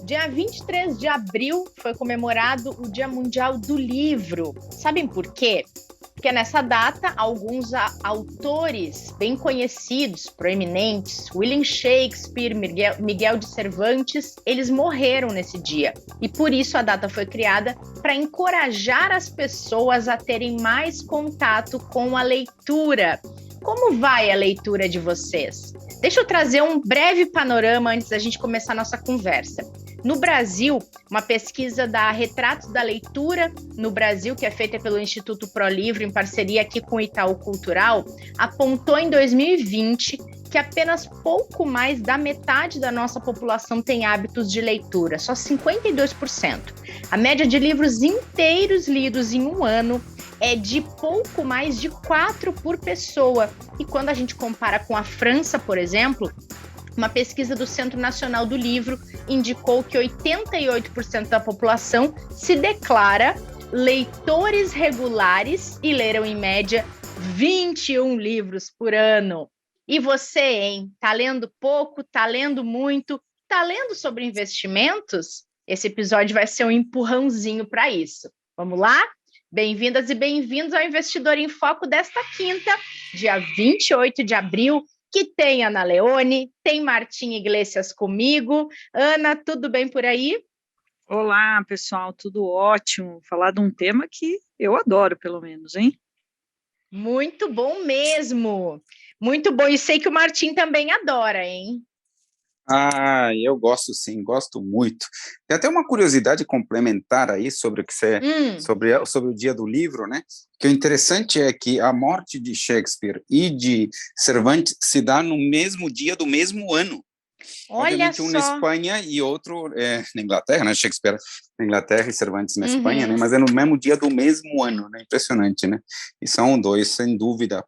Dia 23 de abril foi comemorado o Dia Mundial do Livro. Sabem por quê? Porque nessa data, alguns autores bem conhecidos, proeminentes, William Shakespeare, Miguel de Cervantes, eles morreram nesse dia. E por isso a data foi criada para encorajar as pessoas a terem mais contato com a leitura. Como vai a leitura de vocês? Deixa eu trazer um breve panorama antes da gente começar a nossa conversa. No Brasil, uma pesquisa da Retratos da Leitura no Brasil, que é feita pelo Instituto ProLivro, em parceria aqui com o Itaú Cultural, apontou em 2020 que apenas pouco mais da metade da nossa população tem hábitos de leitura, só 52%. A média de livros inteiros lidos em um ano é de pouco mais de 4 por pessoa. E quando a gente compara com a França, por exemplo, uma pesquisa do Centro Nacional do Livro indicou que 88% da população se declara leitores regulares e leram, em média, 21 livros por ano. E você, hein? Tá lendo pouco? Tá lendo muito? Tá lendo sobre investimentos? Esse episódio vai ser um empurrãozinho para isso. Vamos lá? Bem-vindas e bem-vindos ao Investidor em Foco desta quinta, dia 28 de abril, que tem Ana Leone, tem Martim Iglesias comigo. Ana, tudo bem por aí? Olá, pessoal, tudo ótimo. Falar de um tema que eu adoro, pelo menos, hein? Muito bom mesmo. Muito bom. E sei que o Martim também adora, hein? Eu gosto sim, gosto muito. Tem até uma curiosidade complementar aí sobre o que você, sobre o Dia do Livro, né? Que o interessante é que a morte de Shakespeare e de Cervantes se dá no mesmo dia do mesmo ano. Obviamente, um na Espanha e outro na Inglaterra, né? Shakespeare na Inglaterra e Cervantes na Espanha, né? Mas é no mesmo dia do mesmo ano, né? Impressionante, né? E são dois, sem dúvida,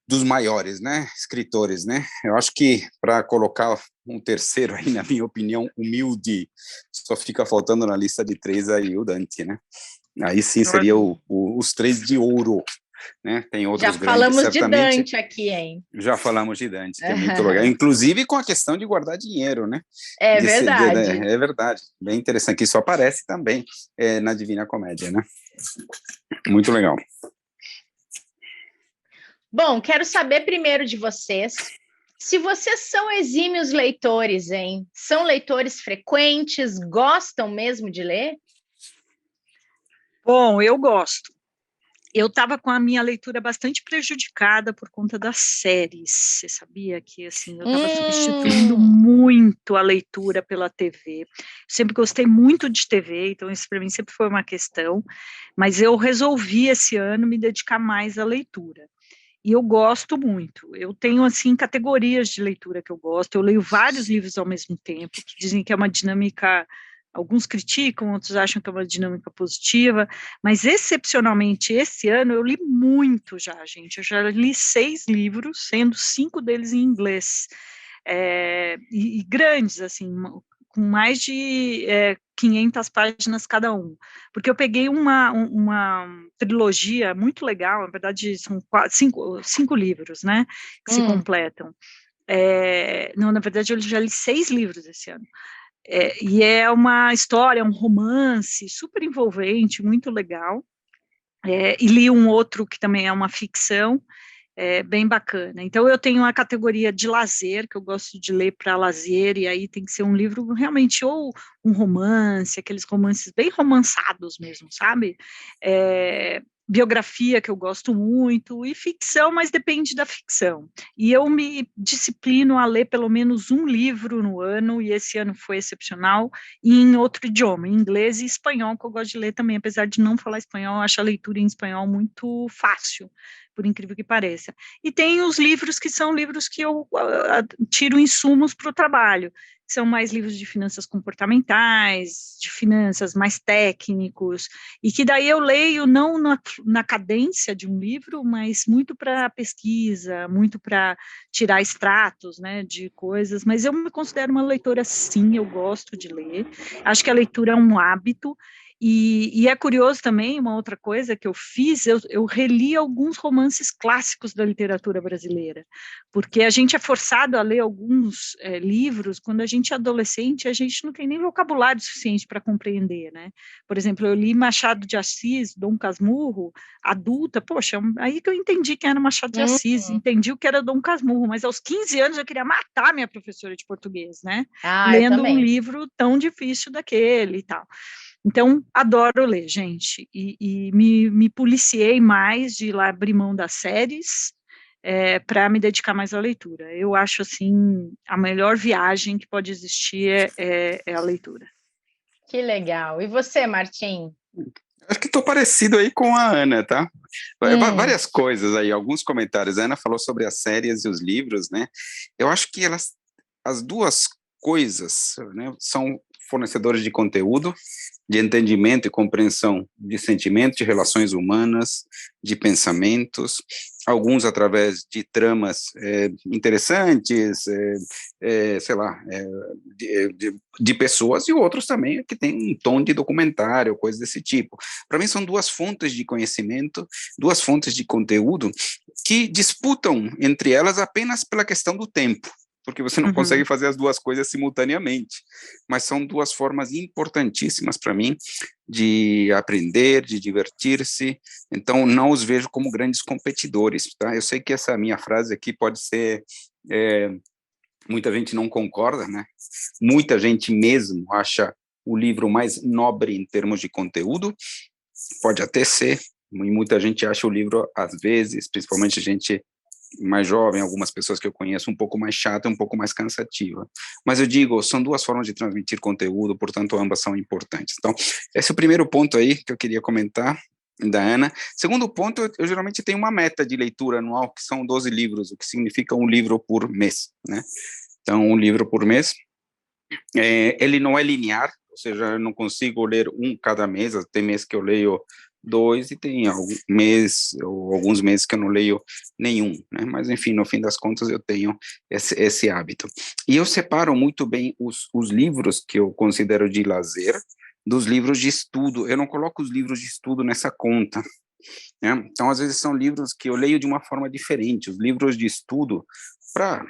dos maiores, né, escritores, né? Eu acho que para colocar um terceiro aí, na minha opinião, humilde, só fica faltando na lista de 3 aí o Dante, né? Aí sim seria os 3 de ouro, né? Tem outros já falamos grandes, certamente. De Dante aqui, hein? Já falamos de Dante, que é muito legal. Inclusive com a questão de guardar dinheiro, né? É verdade. É verdade. Bem interessante, que isso aparece também na Divina Comédia, né? Muito legal. Bom, quero saber primeiro de vocês, se vocês são exímios leitores, hein? São leitores frequentes, gostam mesmo de ler? Bom, eu gosto. Eu estava com a minha leitura bastante prejudicada por conta das séries. Você sabia que assim, eu estava substituindo muito a leitura pela TV. Sempre gostei muito de TV, então isso para mim sempre foi uma questão, mas eu resolvi esse ano me dedicar mais à leitura. E eu gosto muito. Eu tenho, assim, categorias de leitura que eu gosto. Eu leio vários livros ao mesmo tempo, que dizem que é uma dinâmica, alguns criticam, outros acham que é uma dinâmica positiva, mas, excepcionalmente, esse ano eu li muito já, gente. Eu já li 6 livros, sendo 5 deles em inglês. E grandes, assim, com mais de 500 páginas cada um, porque eu peguei uma trilogia muito legal, na verdade são 5 livros, né, que se completam. Não, na verdade eu já li 6 livros esse ano, e é uma história, um romance super envolvente, muito legal, e li um outro que também é uma ficção, bem bacana. Então, eu tenho a categoria de lazer, que eu gosto de ler para lazer, e aí tem que ser um livro realmente, ou um romance, aqueles romances bem romançados mesmo, sabe? Biografia, que eu gosto muito, e ficção, mas depende da ficção. E eu me disciplino a ler pelo menos um livro no ano, e esse ano foi excepcional, e em outro idioma, em inglês e espanhol, que eu gosto de ler também, apesar de não falar espanhol, eu acho a leitura em espanhol muito fácil, por incrível que pareça. E tem os livros que são livros que eu tiro insumos para o trabalho, são mais livros de finanças comportamentais, de finanças mais técnicos, e que daí eu leio não na cadência de um livro, mas muito para pesquisa, muito para tirar extratos, né, de coisas, mas eu me considero uma leitora sim, eu gosto de ler, acho que a leitura é um hábito, E é curioso também, uma outra coisa que eu fiz, eu reli alguns romances clássicos da literatura brasileira, porque a gente é forçado a ler alguns livros, quando a gente é adolescente, a gente não tem nem vocabulário suficiente para compreender, né? Por exemplo, eu li Machado de Assis, Dom Casmurro, adulta, poxa, aí que eu entendi quem era Machado de Assis, entendi o que era Dom Casmurro, mas aos 15 anos eu queria matar minha professora de português, né? Lendo um livro tão difícil daquele e tal. Então, adoro ler, gente, e me policiei mais de ir lá abrir mão das séries para me dedicar mais à leitura. Eu acho, assim, a melhor viagem que pode existir é a leitura. Que legal. E você, Martim? Acho que estou parecido aí com a Ana, tá? Várias coisas aí, alguns comentários. A Ana falou sobre as séries e os livros, né? Eu acho que as duas coisas, né, são fornecedores de conteúdo, de entendimento e compreensão de sentimentos, de relações humanas, de pensamentos, alguns através de tramas interessantes, sei lá, de pessoas, e outros também que têm um tom de documentário, coisa desse tipo. Para mim são duas fontes de conhecimento, duas fontes de conteúdo que disputam entre elas apenas pela questão do tempo, porque você não consegue fazer as duas coisas simultaneamente, mas são duas formas importantíssimas para mim de aprender, de divertir-se, então não os vejo como grandes competidores, tá? Eu sei que essa minha frase aqui pode ser, muita gente não concorda, né? Muita gente mesmo acha o livro mais nobre em termos de conteúdo, pode até ser, e muita gente acha o livro, às vezes, principalmente gente mais jovem, algumas pessoas que eu conheço, um pouco mais chata, um pouco mais cansativa. Mas eu digo, são duas formas de transmitir conteúdo, portanto, ambas são importantes. Então, esse é o primeiro ponto aí que eu queria comentar, da Ana. Segundo ponto, eu geralmente tenho uma meta de leitura anual, que são 12 livros, o que significa um livro por mês, né? Então, um livro por mês. Ele não é linear, ou seja, eu não consigo ler um cada mês, tem mês que eu leio 2 e tem alguns meses que eu não leio nenhum, né? Mas enfim, no fim das contas eu tenho esse hábito. E eu separo muito bem os livros que eu considero de lazer dos livros de estudo. Eu não coloco os livros de estudo nessa conta, né? Então, às vezes são livros que eu leio de uma forma diferente. Os livros de estudo para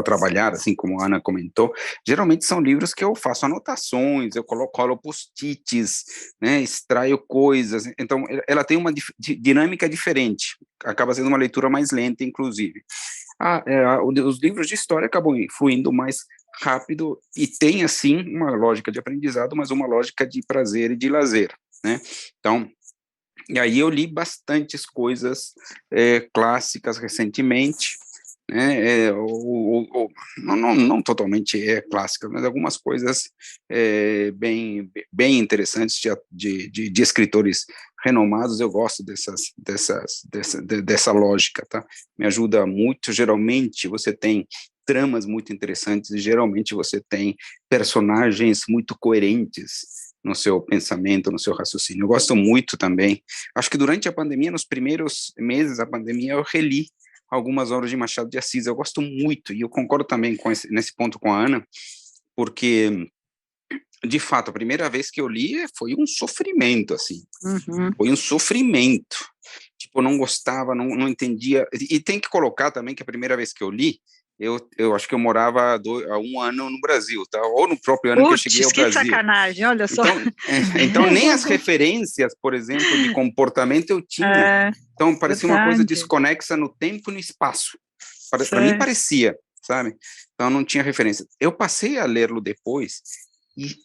trabalhar, assim como a Ana comentou, geralmente são livros que eu faço anotações, eu colo post-its, né, extraio coisas, então ela tem uma dinâmica diferente, acaba sendo uma leitura mais lenta, inclusive. Os livros de história acabam fluindo mais rápido e tem, assim, uma lógica de aprendizado, mas uma lógica de prazer e de lazer, né? Então, e aí eu li bastantes coisas clássicas recentemente, né, não totalmente clássicas, mas algumas coisas bem interessantes de escritores renomados. Eu gosto dessa lógica, tá? Me ajuda muito. Geralmente você tem tramas muito interessantes e geralmente você tem personagens muito coerentes no seu pensamento, no seu raciocínio. Eu gosto muito também. Acho que durante a pandemia, nos primeiros meses da pandemia, eu reli algumas obras de Machado de Assis. Eu gosto muito, e eu concordo também nesse ponto com a Ana, porque, de fato, a primeira vez que eu li foi um sofrimento, assim. Foi um sofrimento. Tipo, eu não gostava, não entendia. E tem que colocar também que a primeira vez que eu li, eu acho que eu morava há 1 ano no Brasil, tá? Ou no próprio ano que eu cheguei ao Brasil. Que sacanagem, olha só. Então nem as referências, por exemplo, de comportamento eu tinha. Então parecia uma coisa desconexa no tempo e no espaço. Para mim parecia, sabe? Então não tinha referência. Eu passei a lê-lo depois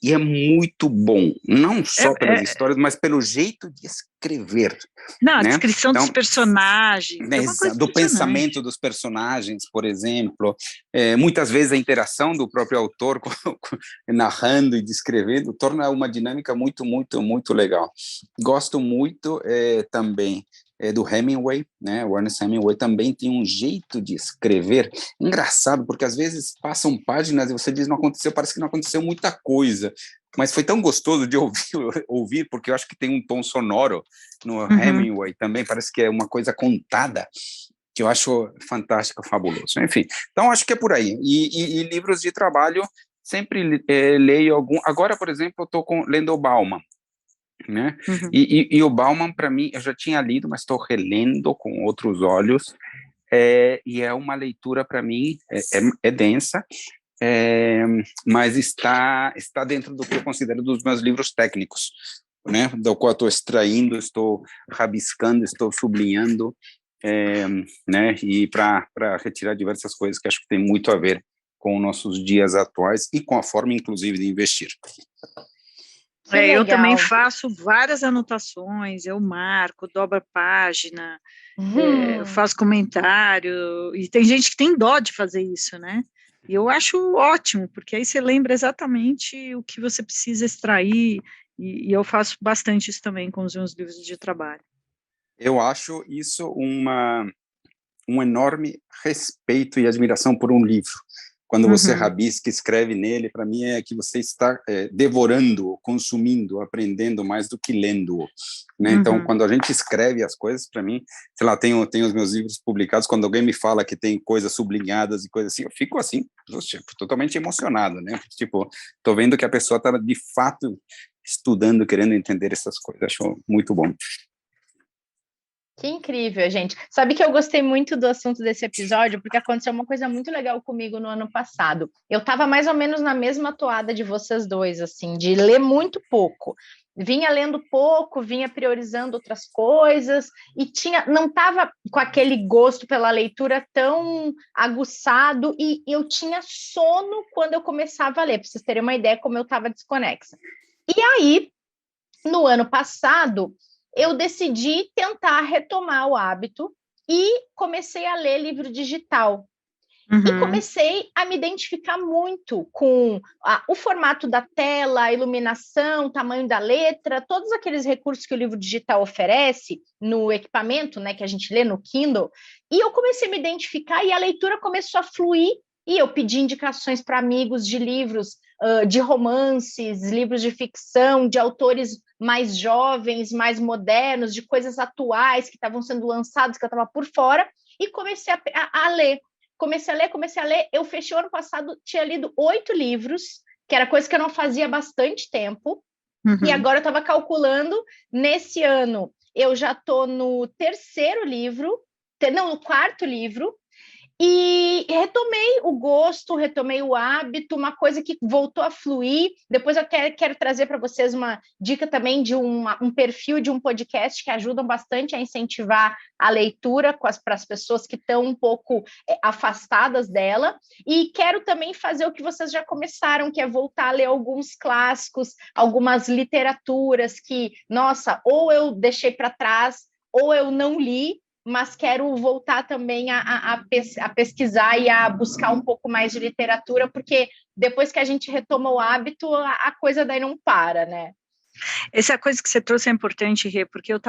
e é muito bom, não só pelas histórias, mas pelo jeito de escrever. Não, a né? descrição dos personagens. Do pensamento dos personagens, por exemplo. Muitas vezes a interação do próprio autor narrando e descrevendo torna uma dinâmica muito, muito, muito legal. Gosto muito também do Hemingway, né? O Ernest Hemingway também tem um jeito de escrever engraçado, porque às vezes passam páginas e você diz não aconteceu, parece que não aconteceu muita coisa, mas foi tão gostoso de ouvir, porque eu acho que tem um tom sonoro no Hemingway também, parece que é uma coisa contada, que eu acho fantástico, fabuloso. Enfim, então acho que é por aí. E livros de trabalho, sempre leio algum. Agora, por exemplo, eu estou lendo o Bauman, né? E o Bauman, para mim, eu já tinha lido, mas estou relendo com outros olhos, e é uma leitura, para mim, é densa, mas está dentro do que eu considero dos meus livros técnicos, né? Do qual estou extraindo, estou rabiscando, estou sublinhando, né? E para retirar diversas coisas que acho que tem muito a ver com nossos dias atuais e com a forma, inclusive, de investir. Eu também faço várias anotações, eu marco, dobro a página, eu faço comentário, e tem gente que tem dó de fazer isso, né? E eu acho ótimo, porque aí você lembra exatamente o que você precisa extrair, e eu faço bastante isso também com os meus livros de trabalho. Eu acho isso um enorme respeito e admiração por um livro. Quando você rabisca, escreve nele, para mim é que você está devorando, consumindo, aprendendo mais do que lendo, né? Então, quando a gente escreve as coisas, para mim, sei lá, tenho os meus livros publicados, quando alguém me fala que tem coisas sublinhadas e coisas assim, eu fico assim, totalmente emocionado, né? Tipo, tô vendo que a pessoa está de fato estudando, querendo entender essas coisas. Acho muito bom. Que incrível, gente. Sabe que eu gostei muito do assunto desse episódio, porque aconteceu uma coisa muito legal comigo no ano passado. Eu estava mais ou menos na mesma toada de vocês dois, assim, de ler muito pouco. Vinha lendo pouco, vinha priorizando outras coisas, e não estava com aquele gosto pela leitura tão aguçado, e eu tinha sono quando eu começava a ler, para vocês terem uma ideia como eu estava desconexa. E aí, no ano passado, eu decidi tentar retomar o hábito e comecei a ler livro digital. E comecei a me identificar muito com o formato da tela, a iluminação, o tamanho da letra, todos aqueles recursos que o livro digital oferece no equipamento, né, que a gente lê no Kindle. E eu comecei a me identificar e a leitura começou a fluir. E eu pedi indicações para amigos de livros, de romances, livros de ficção, de autores mais jovens, mais modernos, de coisas atuais que estavam sendo lançados, que eu estava por fora, e comecei a ler. Comecei a ler. Eu fechei o ano passado, tinha lido 8 livros, que era coisa que eu não fazia há bastante tempo, e agora eu estava calculando, nesse ano eu já estou no 3º livro, no 4º livro, e retomei o gosto, retomei o hábito, uma coisa que voltou a fluir. Depois eu quero trazer para vocês uma dica também de um perfil de um podcast que ajudam bastante a incentivar a leitura para as pessoas que estão um pouco afastadas dela. E quero também fazer o que vocês já começaram, que é voltar a ler alguns clássicos, algumas literaturas que, nossa, ou eu deixei para trás, ou eu não li, mas quero voltar também a pesquisar e a buscar um pouco mais de literatura, porque depois que a gente retoma o hábito, a coisa daí não para, né? Essa coisa que você trouxe é importante, Rê, porque eu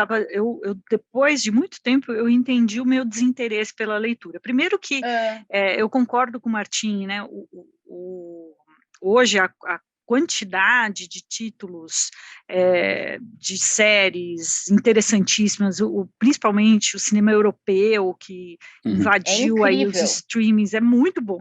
depois de muito tempo, eu entendi o meu desinteresse pela leitura. Primeiro que eu concordo com o Martim, né? Hoje a quantidade de títulos de séries interessantíssimas, principalmente o cinema europeu que invadiu aí os streamings, é muito bom.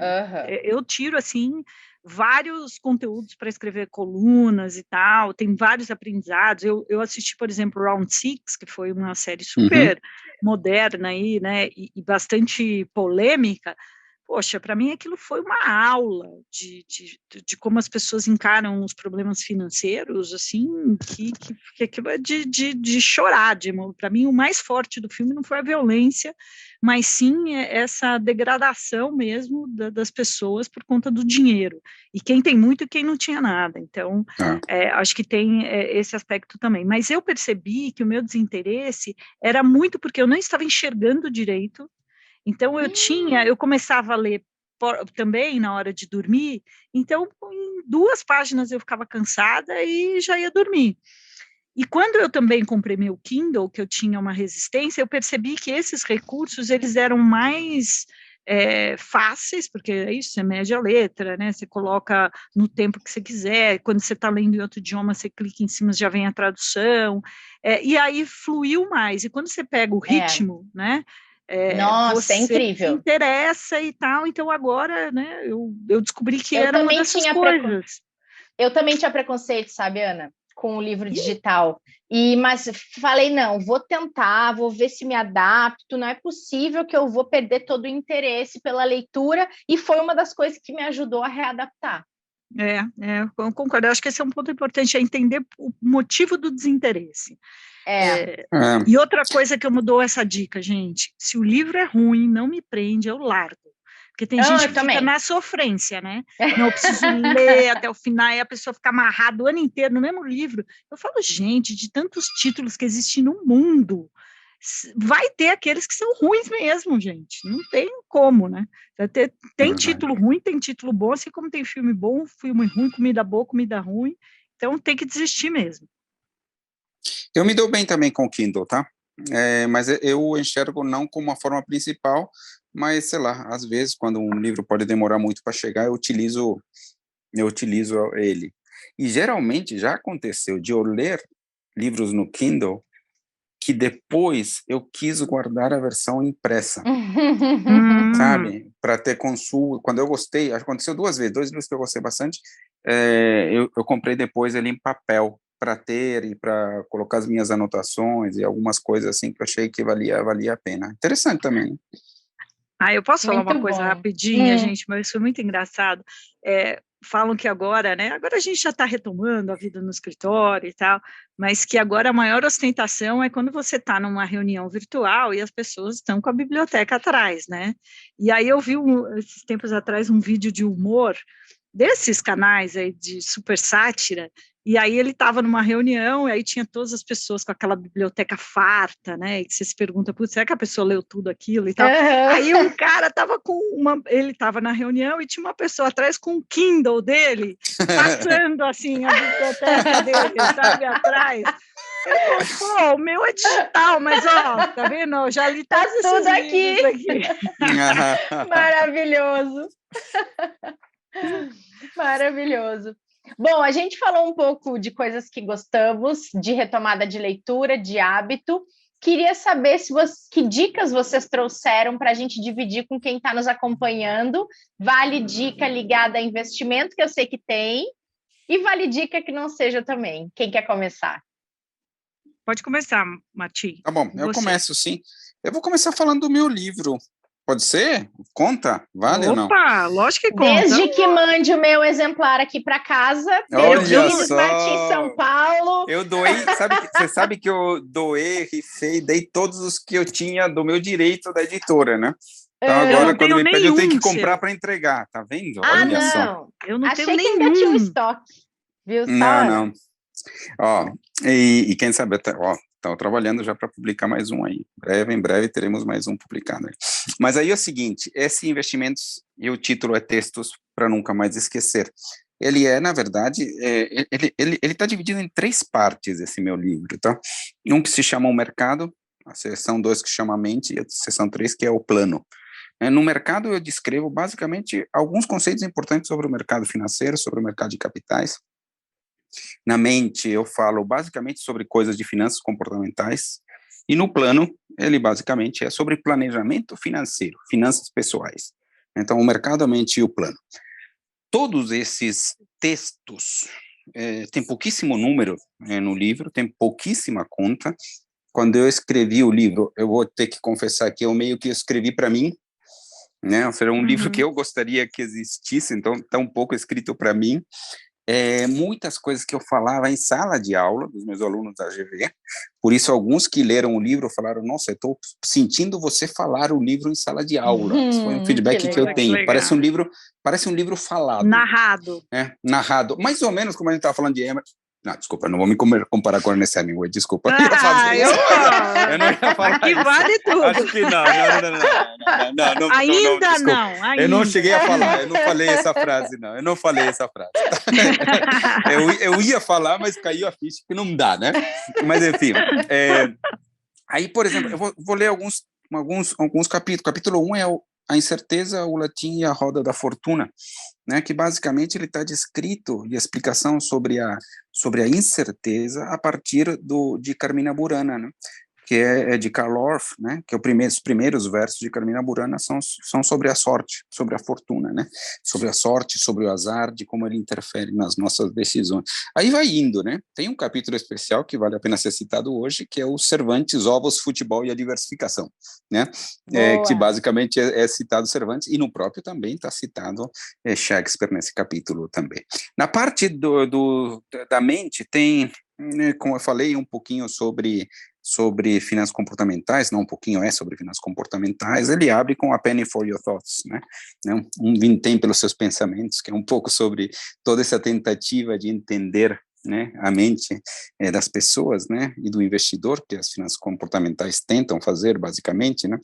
Eu tiro assim vários conteúdos para escrever colunas e tal, tem vários aprendizados. Eu assisti, por exemplo, Round Six, que foi uma série super moderna aí, né, e bastante polêmica. Poxa, para mim aquilo foi uma aula de como as pessoas encaram os problemas financeiros, assim, que aquilo é de chorar. Para mim, o mais forte do filme não foi a violência, mas sim essa degradação mesmo das pessoas por conta do dinheiro. E quem tem muito e quem não tinha nada. Então, acho que tem esse aspecto também. Mas eu percebi que o meu desinteresse era muito porque eu não estava enxergando direito. Então, eu começava a ler também na hora de dormir, então, em 2 páginas eu ficava cansada e já ia dormir. E quando eu também comprei meu Kindle, que eu tinha uma resistência, eu percebi que esses recursos, eles eram mais fáceis, porque é isso, você mede a letra, né? Você coloca no tempo que você quiser, quando você está lendo em outro idioma, você clica em cima, já vem a tradução, e aí fluiu mais. E quando você pega o ritmo, né? Nossa, você é incrível. se interessa e tal, então agora, né, eu descobri que era uma dessas coisas. Eu também tinha preconceito, sabe, Ana? com o livro digital. Mas falei, não, vou tentar, vou ver se me adapto, não é possível que eu vou perder todo o interesse pela leitura, e foi uma das coisas que me ajudou a readaptar. Eu concordo, eu acho que esse é um ponto importante, é entender o motivo do desinteresse. E outra coisa que eu mudou essa dica, gente, se o livro é ruim, não me prende, eu largo. Porque tem gente que fica na sofrência, né? Não, eu preciso ler até o final, e a pessoa fica amarrada o ano inteiro no mesmo livro. Eu falo, gente, de tantos títulos que existem no mundo, vai ter aqueles que são ruins mesmo, gente. Não tem como, né? Tem título ruim, tem título bom, assim como tem filme bom, filme ruim, comida boa, comida ruim. Então tem que desistir mesmo. Eu me dou bem também com o Kindle, tá? Mas eu enxergo não como a forma principal, mas, sei lá, às vezes, quando um livro pode demorar muito para chegar, eu utilizo ele. E, geralmente, já aconteceu de eu ler livros no Kindle que depois eu quis guardar a versão impressa, sabe? Para ter consulta. Quando eu gostei, aconteceu 2 vezes, 2 livros que eu gostei bastante, eu comprei depois ele em papel, para ter e para colocar as minhas anotações e algumas coisas assim que eu achei que valia a pena. Interessante também. Eu posso falar uma coisa rapidinha, gente, mas foi muito engraçado. Falam que agora, né? Agora a gente já está retomando a vida no escritório e tal, mas que agora a maior ostentação é quando você está numa reunião virtual e as pessoas estão com a biblioteca atrás, né? E aí eu vi, esses tempos atrás, um vídeo de humor desses canais aí de super sátira, e aí ele estava numa reunião, e aí tinha todas as pessoas com aquela biblioteca farta, né, e que você se pergunta, putz, será que a pessoa leu tudo aquilo e tal? Aí um cara estava ele estava na reunião e tinha uma pessoa atrás com o Kindle dele, passando assim a biblioteca dele, sabe, atrás. Ele falou, pô, o meu é digital, mas ó, tá vendo? Eu já li todos tudo esses aqui. Maravilhoso. Maravilhoso. Bom, a gente falou um pouco de coisas que gostamos, de retomada de leitura, de hábito. Queria saber que dicas vocês trouxeram para a gente dividir com quem está nos acompanhando. Vale dica ligada a investimento, que eu sei que tem, e vale dica que não seja também. Quem quer começar? Pode começar, Martim. Tá bom, eu começo sim. Eu vou começar falando do meu livro. Pode ser? Conta? Vale ou não? Opa, lógico que conta. Desde que mande o meu exemplar aqui para casa. Olha só. Martim, São Paulo. Eu doei, você sabe que eu doei, rifei, dei todos os que eu tinha do meu direito da editora, né? Então agora, quando me pede, eu tenho que comprar para entregar, tá vendo? Olha só. Não. Eu não Achei tenho nenhum. Que ainda tinha um estoque, viu? Não. Ó, e quem sabe, estão trabalhando já para publicar mais um aí. Em breve teremos mais um publicado. Mas aí é o seguinte, esse Investimentos, e o título é Textos para Nunca Mais Esquecer. Ele na verdade, ele está dividido em 3 partes, esse meu livro, tá? Um que se chama O Mercado, a seção 2 que chama a Mente, e a seção 3 que é o Plano. No mercado eu descrevo basicamente alguns conceitos importantes sobre o mercado financeiro, sobre o mercado de capitais. Na Mente eu falo basicamente sobre coisas de finanças comportamentais, e no Plano ele basicamente é sobre planejamento financeiro, finanças pessoais. Então o mercado, a mente e o plano. Todos esses textos tem pouquíssimo número no livro, tem pouquíssima conta. Quando eu escrevi o livro, eu vou ter que confessar que eu meio que escrevi para mim, né? Foi um livro que eu gostaria que existisse, então está um pouco escrito para mim. Muitas coisas que eu falava em sala de aula dos meus alunos da GV, por isso alguns que leram o livro falaram, nossa, eu estou sentindo você falar o livro em sala de aula. Esse foi um feedback que eu tenho. Parece um livro falado. Narrado. Mais ou menos como a gente estava falando de Emerson. Não, desculpa, não vou me comparar com o Ernest Hemingway, desculpa. Eu não ia falar aqui isso. Vale tudo. Acho que não. Ainda não. Eu não cheguei a falar, eu não falei essa frase, não. Eu ia falar, mas caiu a ficha que não dá, né? Mas, enfim. Aí, por exemplo, eu vou ler alguns capítulos. Capítulo 1 é a incerteza, o latim e a roda da fortuna, né, que basicamente ele está descrito e a explicação sobre a incerteza a partir de Carmina Burana, né? que é de Karl Orff, né, que os primeiros versos de Carmina Burana são sobre a sorte, sobre a fortuna, né, sobre a sorte, sobre o azar, de como ele interfere nas nossas decisões. Aí vai indo, né, tem um capítulo especial que vale a pena ser citado hoje, que é o Cervantes, Ovos, Futebol e a Diversificação, né, que basicamente é citado Cervantes, e no próprio também está citado Shakespeare nesse capítulo também. Na parte da mente tem, como eu falei, um pouquinho sobre finanças comportamentais, não um pouquinho, sobre finanças comportamentais. Ele abre com A Penny for Your Thoughts, né? Um vintém pelos seus pensamentos, que é um pouco sobre toda essa tentativa de entender, né, a mente das pessoas, né, e do investidor, que as finanças comportamentais tentam fazer, basicamente, né?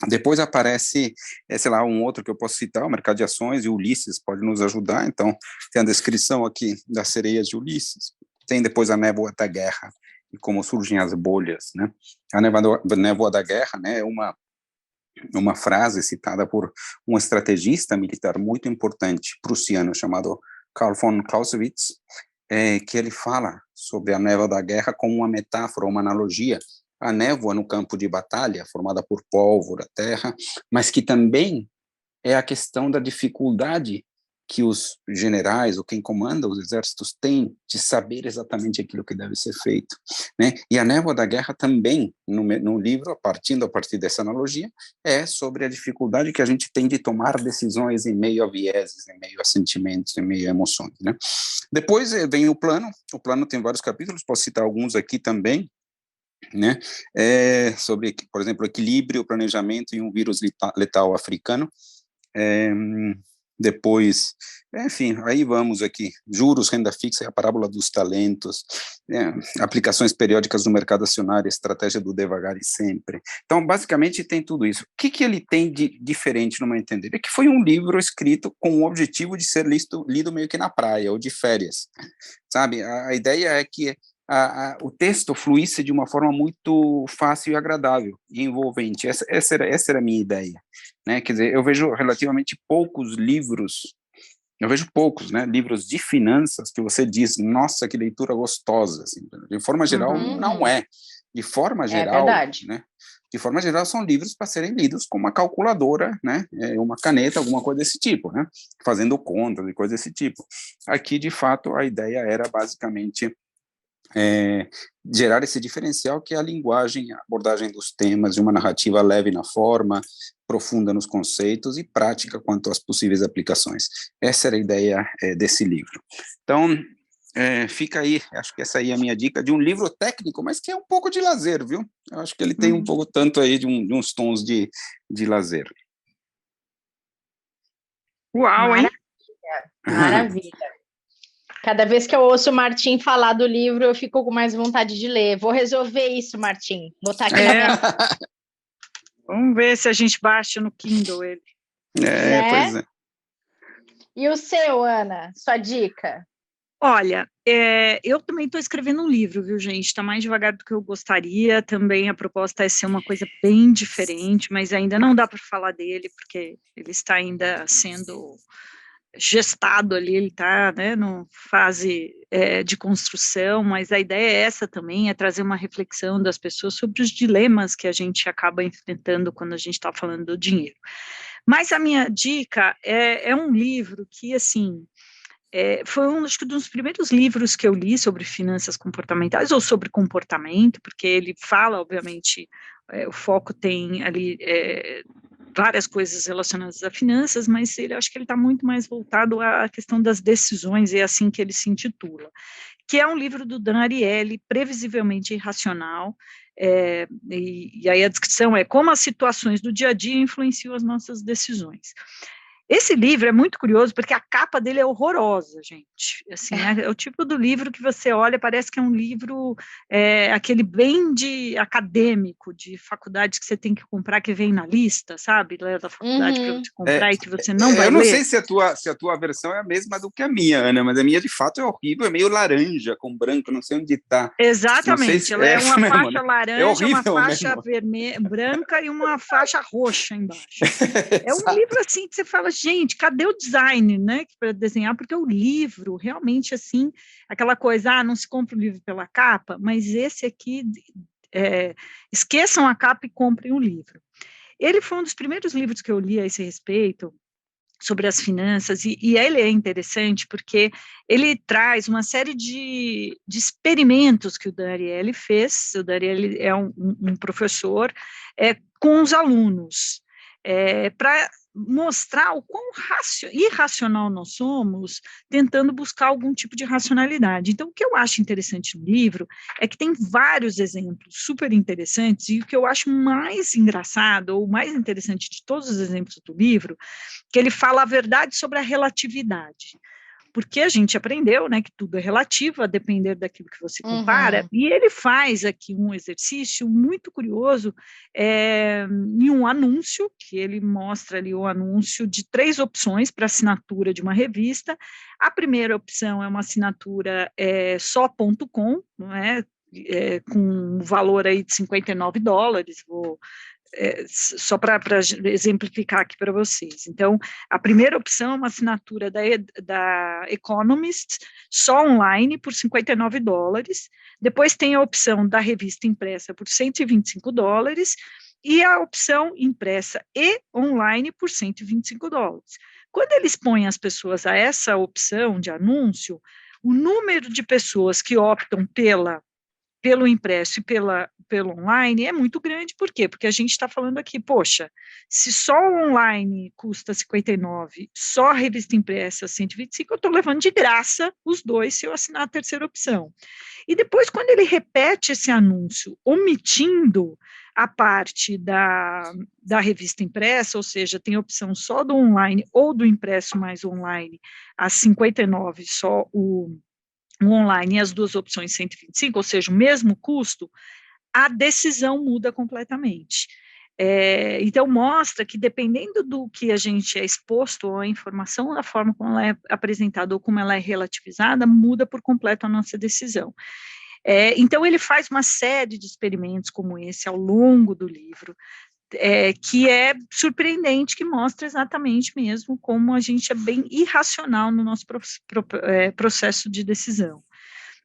Depois aparece, sei lá, um outro que eu posso citar, o Mercado de Ações, e Ulisses pode nos ajudar. Então, tem a descrição aqui das sereias de Ulisses, tem depois a névoa da guerra, e como surgem as bolhas, né? A névoa da guerra, né, é uma frase citada por um estrategista militar muito importante, prussiano, chamado Karl von Clausewitz, que ele fala sobre a névoa da guerra como uma metáfora, uma analogia à névoa no campo de batalha, formada por pólvora, terra, mas que também é a questão da dificuldade que os generais ou quem comanda os exércitos tem de saber exatamente aquilo que deve ser feito, né? E a névoa da guerra também, no livro, a partir dessa analogia, é sobre a dificuldade que a gente tem de tomar decisões em meio a vieses, em meio a sentimentos, em meio a emoções, né? Depois vem o plano tem vários capítulos, posso citar alguns aqui também, né? Sobre, por exemplo, equilíbrio, planejamento e um vírus letal africano. Depois, enfim, aí vamos aqui, juros, renda fixa e a parábola dos talentos, aplicações periódicas no mercado acionário, estratégia do devagar e sempre. Então, basicamente, tem tudo isso. O que ele tem de diferente, no meu entender? É que foi um livro escrito com o objetivo de ser lido meio que na praia, ou de férias, sabe? A ideia é que o texto fluísse de uma forma muito fácil e agradável, e envolvente. Essa era a minha ideia, né? Quer dizer, eu vejo relativamente poucos livros, né, livros de finanças que você diz, nossa, que leitura gostosa, assim. De forma geral, não é. De forma geral, verdade. Né? De forma geral, são livros para serem lidos com uma calculadora, né? Uma caneta, alguma coisa desse tipo, né? Fazendo contas e coisa desse tipo. Aqui, de fato, a ideia era basicamente gerar esse diferencial, que é a linguagem, a abordagem dos temas, de uma narrativa leve na forma, profunda nos conceitos e prática quanto às possíveis aplicações. Essa era a ideia desse livro. Então, fica aí, acho que essa aí é a minha dica, de um livro técnico, mas que é um pouco de lazer, viu? Eu acho que ele tem um pouco tanto aí de uns tons de lazer. Uau, hein? Maravilha. Cada vez que eu ouço o Martim falar do livro, eu fico com mais vontade de ler. Vou resolver isso, Martim. Botar aqui na minha... Vamos ver se a gente baixa no Kindle ele. Né? Pois é. E o seu, Ana? Sua dica? Olha, eu também estou escrevendo um livro, viu, gente? Está mais devagar do que eu gostaria. Também a proposta é ser uma coisa bem diferente, mas ainda não dá para falar dele, porque ele está ainda sendo gestado ali, ele está, né, numa fase de construção, mas a ideia é essa também, é trazer uma reflexão das pessoas sobre os dilemas que a gente acaba enfrentando quando a gente está falando do dinheiro. Mas a minha dica é um livro que, assim, foi acho que um dos primeiros livros que eu li sobre finanças comportamentais, ou sobre comportamento, porque ele fala, obviamente, o foco tem ali várias coisas relacionadas a finanças, mas acho que ele está muito mais voltado à questão das decisões, e é assim que ele se intitula, que é um livro do Dan Ariely, Previsivelmente Irracional, e aí a descrição é como as situações do dia a dia influenciam as nossas decisões. Esse livro é muito curioso, porque a capa dele é horrorosa, gente. Assim, é o tipo do livro que você olha, parece que é um livro, aquele bem de acadêmico, de faculdade que você tem que comprar, que vem na lista, sabe? Da faculdade para você comprar e que você não vai ler. Eu não sei se a tua versão é a mesma do que a minha, Ana, mas a minha, de fato, é horrível, é meio laranja com branco, não sei onde está. Exatamente, ela é uma faixa mesmo, laranja, uma faixa branca e uma faixa roxa embaixo. É um livro assim que você fala, gente, cadê o design, né, para desenhar? Porque o livro, realmente, assim, aquela coisa, não se compra o livro pela capa, mas esse aqui, esqueçam a capa e comprem o livro. Ele foi um dos primeiros livros que eu li a esse respeito, sobre as finanças, e ele é interessante porque ele traz uma série de experimentos que o Dan Ariely fez. O Dan Ariely é um professor com os alunos, para mostrar o quão irracional nós somos, tentando buscar algum tipo de racionalidade. Então, o que eu acho interessante no livro é que tem vários exemplos super interessantes, e o que eu acho mais engraçado, ou mais interessante de todos os exemplos do livro, que ele fala a verdade sobre a relatividade. Porque a gente aprendeu, né, que tudo é relativo, a depender daquilo que você compara, e ele faz aqui um exercício muito curioso, em um anúncio, que ele mostra ali o anúncio de 3 opções para assinatura de uma revista. A primeira opção é uma assinatura só.com, não é? Com um valor aí de $59, só para exemplificar aqui para vocês. Então, a primeira opção é uma assinatura da Economist, só online, por $59. Depois tem a opção da revista impressa por $125, e a opção impressa e online por $125. Quando eles põem as pessoas a essa opção de anúncio, o número de pessoas que optam pelo impresso e pelo online é muito grande. Por quê? Porque a gente está falando aqui, poxa, se só o online custa 59, só a revista impressa 125, eu estou levando de graça os dois se eu assinar a terceira opção. E depois, quando ele repete esse anúncio, omitindo a parte da revista impressa, ou seja, tem a opção só do online ou do impresso mais online, a 59, só o online, e as duas opções 125, ou seja, o mesmo custo, a decisão muda completamente. Então, mostra que, dependendo do que a gente é exposto, a informação, da forma como ela é apresentada ou como ela é relativizada, muda por completo a nossa decisão. Então, ele faz uma série de experimentos como esse ao longo do livro, que é surpreendente, que mostra exatamente mesmo como a gente é bem irracional no nosso processo de decisão.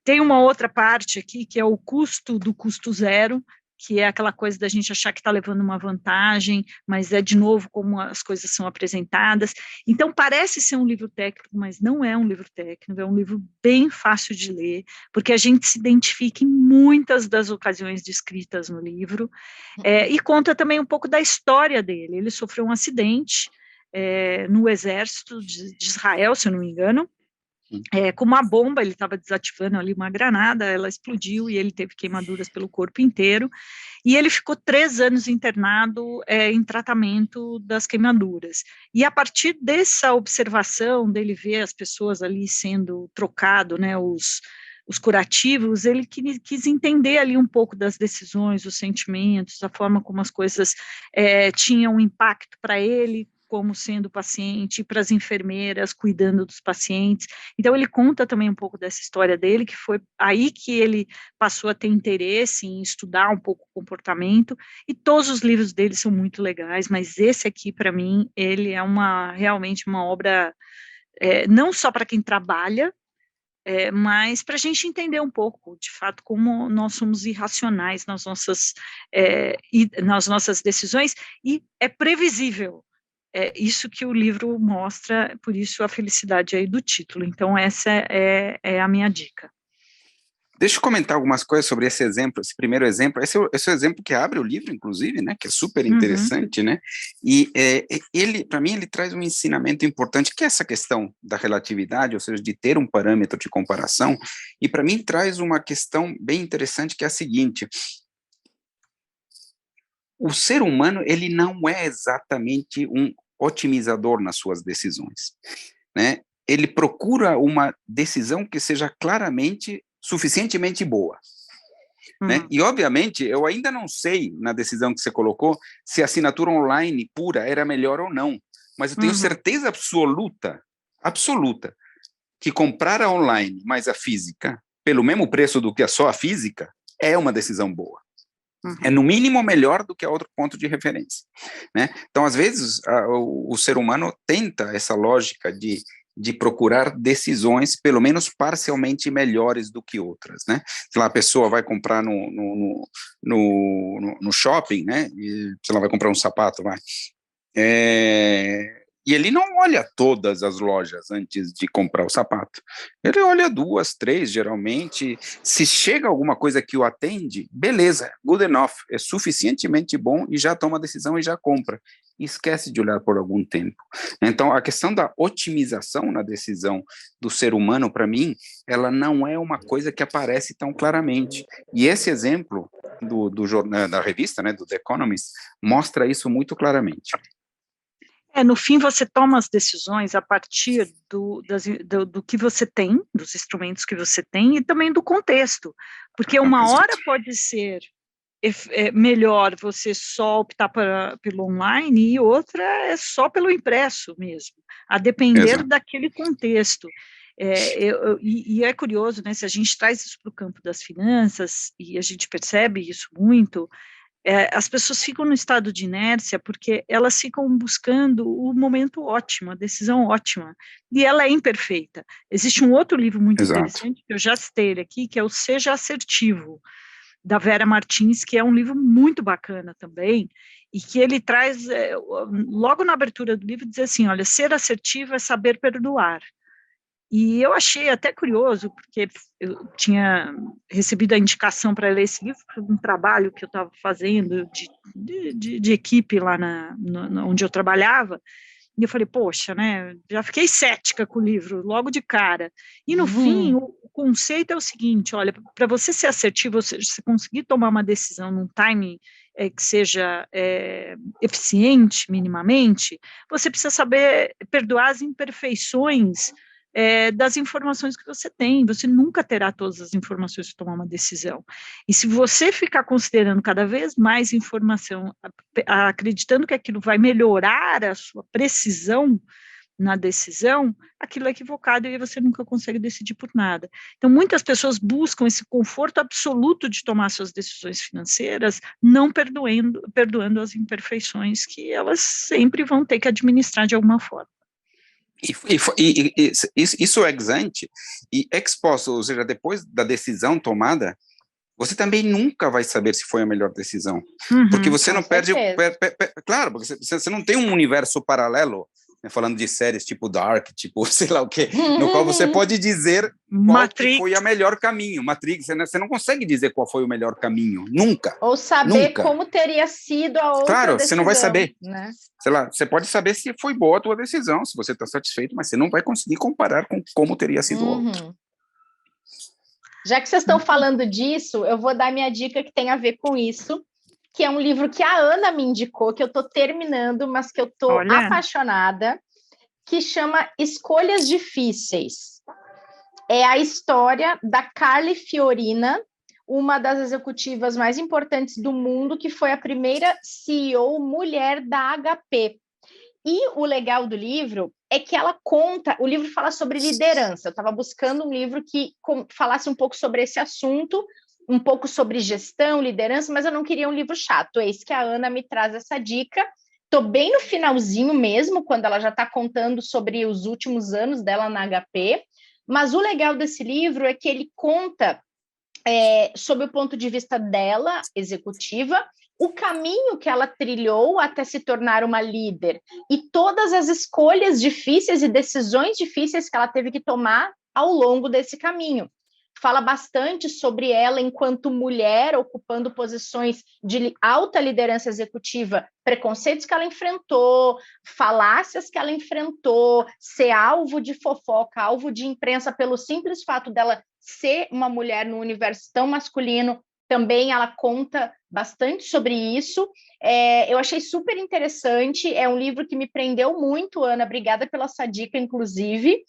Tem uma outra parte aqui, que é o custo do custo zero, que é aquela coisa da gente achar que está levando uma vantagem, mas de novo, como as coisas são apresentadas. Então, parece ser um livro técnico, mas não é um livro técnico, é um livro bem fácil de ler, porque a gente se identifica em muitas das ocasiões descritas no livro, e conta também um pouco da história dele. Ele sofreu um acidente no exército de Israel, se eu não me engano, com uma bomba. Ele estava desativando ali uma granada, ela explodiu e ele teve queimaduras pelo corpo inteiro, e ele ficou 3 anos internado em tratamento das queimaduras. E a partir dessa observação dele ver as pessoas ali sendo trocado, né, os curativos, ele quis entender ali um pouco das decisões, os sentimentos, a forma como as coisas tinham impacto para ele, como sendo paciente, para as enfermeiras, cuidando dos pacientes. Então, ele conta também um pouco dessa história dele, que foi aí que ele passou a ter interesse em estudar um pouco o comportamento, e todos os livros dele são muito legais, mas esse aqui, para mim, ele é realmente uma obra, não só para quem trabalha, mas para a gente entender um pouco, de fato, como nós somos irracionais nas nossas decisões, e é previsível. Isso que o livro mostra, por isso a felicidade aí do título. Então, essa é a minha dica. Deixa eu comentar algumas coisas sobre esse exemplo, esse primeiro exemplo. Esse é o exemplo que abre o livro, inclusive, né, que é super interessante, né? E ele, para mim, ele traz um ensinamento importante, que é essa questão da relatividade, ou seja, de ter um parâmetro de comparação. E para mim traz uma questão bem interessante, que é a seguinte: o ser humano, ele não é exatamente um otimizador nas suas decisões, né? Ele procura uma decisão que seja claramente, suficientemente boa, né? E, obviamente, eu ainda não sei, na decisão que você colocou, se a assinatura online pura era melhor ou não, mas eu tenho certeza absoluta, que comprar a online mais a física, pelo mesmo preço do que só a física, é uma decisão boa. É, no mínimo, melhor do que outro ponto de referência, né? Então, às vezes, o ser humano tenta essa lógica de de procurar decisões, pelo menos parcialmente melhores do que outras, né? Se lá a pessoa vai comprar no shopping, né? E, se ela vai comprar um sapato, vai. E ele não olha todas as lojas antes de comprar o sapato. Ele olha 2, 3, geralmente. Se chega alguma coisa que o atende, beleza, good enough, é suficientemente bom e já toma a decisão e já compra. E esquece de olhar por algum tempo. Então, a questão da otimização na decisão do ser humano, para mim, ela não é uma coisa que aparece tão claramente. E esse exemplo da revista, né, do The Economist, mostra isso muito claramente. No fim, você toma as decisões a partir do que você tem, dos instrumentos que você tem, e também do contexto, porque uma hora pode ser melhor você só optar pelo online, e outra é só pelo impresso mesmo, a depender daquele contexto. E é curioso, né, se a gente traz isso para o campo das finanças, e a gente percebe isso muito, as pessoas ficam no estado de inércia porque elas ficam buscando o momento ótimo, a decisão ótima, e ela é imperfeita. Existe um outro livro muito interessante, que eu já citei ele aqui, que é o Seja Assertivo, da Vera Martins, que é um livro muito bacana também, e que ele traz, logo na abertura do livro, diz assim, olha, ser assertivo é saber perdoar. E eu achei até curioso, porque eu tinha recebido a indicação para ler esse livro, por um trabalho que eu estava fazendo de equipe lá onde eu trabalhava, e eu falei, poxa, né, já fiquei cética com o livro, logo de cara. E no fim, o conceito é o seguinte, olha, para você ser assertivo, você conseguir tomar uma decisão num timing que seja eficiente, minimamente, você precisa saber perdoar as imperfeições das informações que você tem. Você nunca terá todas as informações para tomar uma decisão. E se você ficar considerando cada vez mais informação, acreditando que aquilo vai melhorar a sua precisão na decisão, aquilo é equivocado e você nunca consegue decidir por nada. Então, muitas pessoas buscam esse conforto absoluto de tomar suas decisões financeiras, não perdoando as imperfeições que elas sempre vão ter que administrar de alguma forma. Isso ex ante e ex post, ou seja, depois da decisão tomada, você também nunca vai saber se foi a melhor decisão, porque você não perde, claro, porque você não tem um universo paralelo, né, falando de séries tipo Dark, tipo sei lá o que, no qual você pode dizer qual que foi o melhor caminho. Matrix, você não consegue dizer qual foi o melhor caminho, nunca. Ou saber como teria sido a outra decisão. Você não vai saber. Né? Sei lá, você pode saber se foi boa a tua decisão, se você está satisfeito, mas você não vai conseguir comparar com como teria sido a outra. Já que vocês estão falando disso, eu vou dar minha dica que tem a ver com isso, que é um livro que a Ana me indicou, que eu estou terminando, mas que eu estou apaixonada, que chama Escolhas Difíceis. É a história da Carly Fiorina, uma das executivas mais importantes do mundo, que foi a primeira CEO mulher da HP. E o legal do livro é que ela conta, o livro fala sobre liderança. Eu estava buscando um livro que falasse um pouco sobre esse assunto, um pouco sobre gestão, liderança, mas eu não queria um livro chato. É isso que a Ana me traz essa dica. Estou bem no finalzinho mesmo, quando ela já está contando sobre os últimos anos dela na HP, mas o legal desse livro é que ele conta, sob o ponto de vista dela, executiva, o caminho que ela trilhou até se tornar uma líder e todas as escolhas difíceis e decisões difíceis que ela teve que tomar ao longo desse caminho. Fala bastante sobre ela enquanto mulher, ocupando posições de alta liderança executiva, preconceitos que ela enfrentou, falácias que ela enfrentou, ser alvo de fofoca, alvo de imprensa pelo simples fato dela ser uma mulher num universo tão masculino. Também ela conta bastante sobre isso. Eu achei super interessante, é um livro que me prendeu muito, Ana, obrigada pela sua dica, inclusive.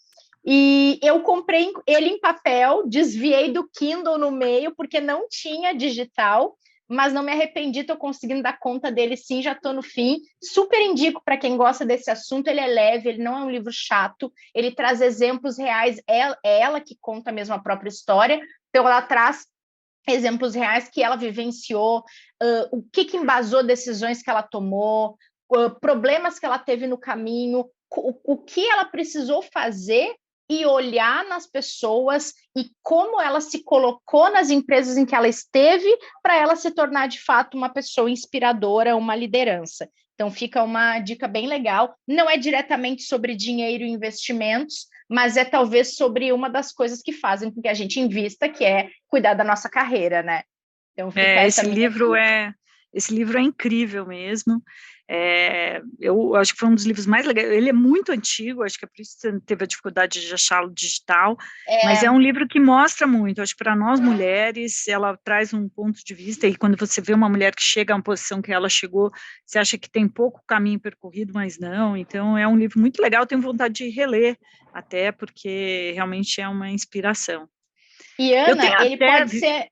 E eu comprei ele em papel, desviei do Kindle no meio, porque não tinha digital, mas não me arrependi, estou conseguindo dar conta dele sim, já estou no fim. Super indico para quem gosta desse assunto, ele é leve, ele não é um livro chato, ele traz exemplos reais, é ela que conta mesmo a própria história, então ela traz exemplos reais que ela vivenciou, o que embasou decisões que ela tomou, problemas que ela teve no caminho, o que ela precisou fazer e olhar nas pessoas e como ela se colocou nas empresas em que ela esteve para ela se tornar, de fato, uma pessoa inspiradora, uma liderança. Então, fica uma dica bem legal. Não é diretamente sobre dinheiro e investimentos, mas é talvez sobre uma das coisas que fazem com que a gente invista, que é cuidar da nossa carreira, né? Então, fica esse livro é incrível mesmo. Eu acho que foi um dos livros mais legais. Ele é muito antigo, acho que é por isso que você teve a dificuldade de achá-lo digital, mas é um livro que mostra muito. Acho que para nós mulheres, ela traz um ponto de vista, e quando você vê uma mulher que chega a uma posição que ela chegou, você acha que tem pouco caminho percorrido, mas não. Então, é um livro muito legal, tenho vontade de reler, até porque realmente é uma inspiração. E, Ana, ele pode ser...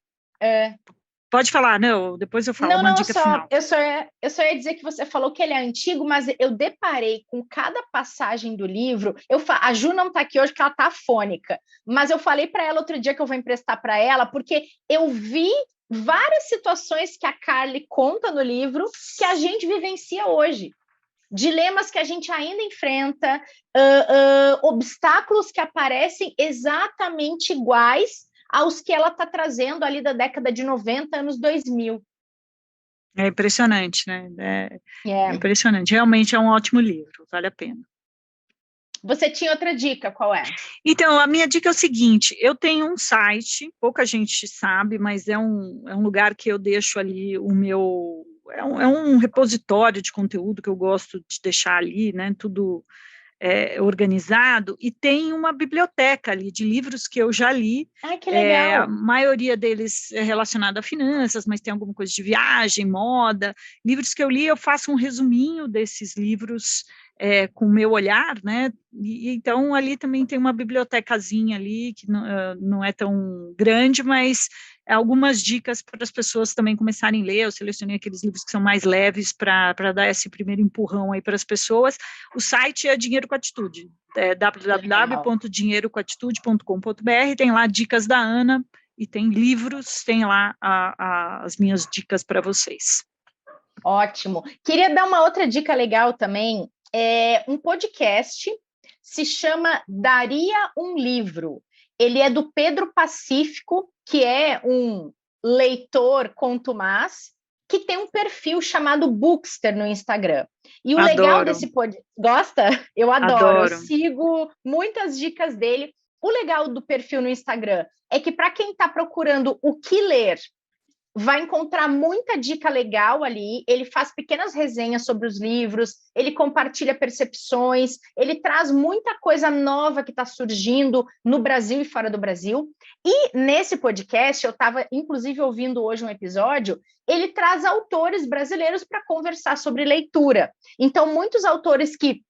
Pode falar, não, depois eu falo uma dica final. Eu só ia dizer que você falou que ele é antigo, mas eu deparei com cada passagem do livro. A Ju não está aqui hoje porque ela está afônica, mas eu falei para ela outro dia que eu vou emprestar para ela, porque eu vi várias situações que a Carly conta no livro que a gente vivencia hoje. Dilemas que a gente ainda enfrenta, obstáculos que aparecem exatamente iguais aos que ela está trazendo ali da década de 90, anos 2000. É impressionante, né? É impressionante. Realmente é um ótimo livro, vale a pena. Você tinha outra dica, qual é? Então, a minha dica é o seguinte, eu tenho um site, pouca gente sabe, mas é um lugar que eu deixo ali o meu... É um repositório de conteúdo que eu gosto de deixar ali, né? Tudo... organizado, e tem uma biblioteca ali de livros que eu já li. Ai, que legal! A maioria deles é relacionado a finanças, mas tem alguma coisa de viagem, moda. Livros que eu li, eu faço um resuminho desses livros com o meu olhar, né? E então ali também tem uma bibliotecazinha ali, que não é tão grande, mas algumas dicas para as pessoas também começarem a ler. Eu selecionei aqueles livros que são mais leves para dar esse primeiro empurrão aí para as pessoas. O site é Dinheiro com Atitude, www.dinheirocomatitude.com.br, tem lá dicas da Ana, e tem livros, tem lá as minhas dicas para vocês. Ótimo. Queria dar uma outra dica legal também, um podcast, se chama Daria um Livro. Ele é do Pedro Pacífico, que é um leitor contumaz, que tem um perfil chamado Bookster no Instagram. E o legal desse podcast... Gosta? Eu adoro. Eu sigo muitas dicas dele. O legal do perfil no Instagram é que, para quem está procurando o que ler, vai encontrar muita dica legal ali. Ele faz pequenas resenhas sobre os livros, ele compartilha percepções, ele traz muita coisa nova que está surgindo no Brasil e fora do Brasil. E nesse podcast, eu estava inclusive ouvindo hoje um episódio, ele traz autores brasileiros para conversar sobre leitura. Então, muitos autores que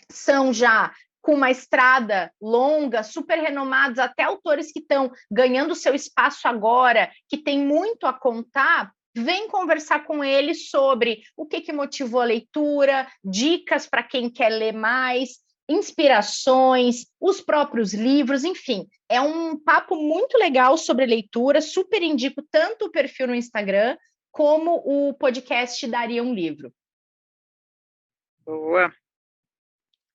são já com uma estrada longa, super renomados, até autores que estão ganhando seu espaço agora, que tem muito a contar, vem conversar com ele sobre o que motivou a leitura, dicas para quem quer ler mais, inspirações, os próprios livros, enfim. É um papo muito legal sobre leitura, super indico tanto o perfil no Instagram como o podcast Daria um Livro. Boa!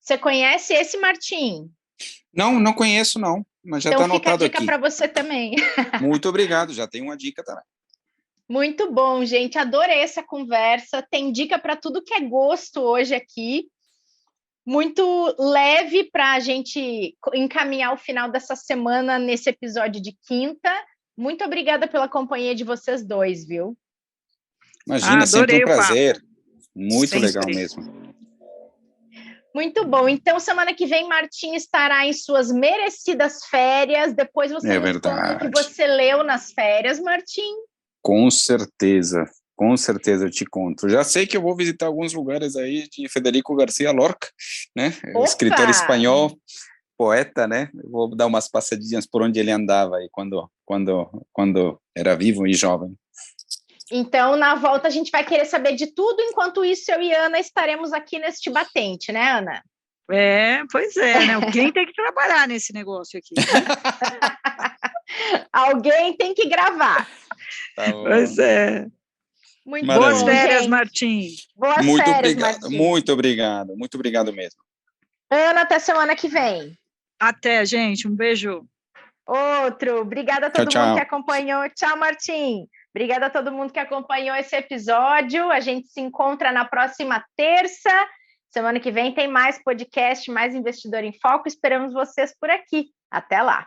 Você conhece esse, Martim? Não conheço, não, mas já está anotado aqui. Então fica a dica para você também. Muito obrigado, já tem uma dica também. Muito bom, gente, adorei essa conversa, tem dica para tudo que é gosto hoje aqui, muito leve para a gente encaminhar o final dessa semana nesse episódio de quinta. Muito obrigada pela companhia de vocês dois, viu? Imagina, sempre um prazer, muito sempre. Legal mesmo. Muito bom. Então, semana que vem, Martim estará em suas merecidas férias. Depois você nos conta o que você leu nas férias, Martim. Com certeza eu te conto. Já sei que eu vou visitar alguns lugares aí de Federico García Lorca, né? Escritor espanhol, poeta, né? Eu vou dar umas passadinhas por onde ele andava aí quando era vivo e jovem. Então, na volta, a gente vai querer saber de tudo. Enquanto isso, eu e Ana estaremos aqui neste batente, né, Ana? Pois é, né? Alguém tem que trabalhar nesse negócio aqui. Alguém tem que gravar. Tá bom. Pois é. Muito boas bom, férias, gente. Martim. Boas férias, Martim. Muito obrigado mesmo. Ana, até semana que vem. Até, gente. Um beijo. Outro. Obrigada a todo mundo que acompanhou. Tchau, Martim. Obrigada a todo mundo que acompanhou esse episódio. A gente se encontra na próxima terça. Semana que vem tem mais podcast, mais Investidor em Foco. Esperamos vocês por aqui. Até lá.